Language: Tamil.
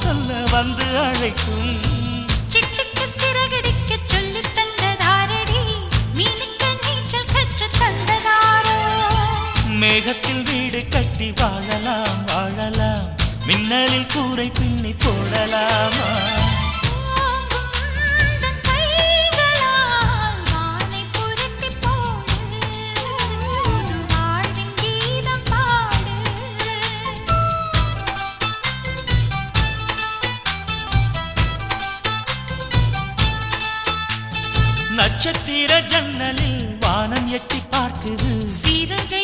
சொல்ல வந்து அழைக்கும். சிட்டுக்கு சிறகடிக்க சொல்லி தந்ததாரடி, மீனுக்கு நீச்சல் கற்று தந்ததாரோ. மேகத்தில் வீடு கட்டி வாழலாம் வாழலாம், மின்னலில் கூரை பின்னி போடலாமா? நட்சத்திர ஜன்னலில் வானம் எட்டி பார்க்குது, சீரகை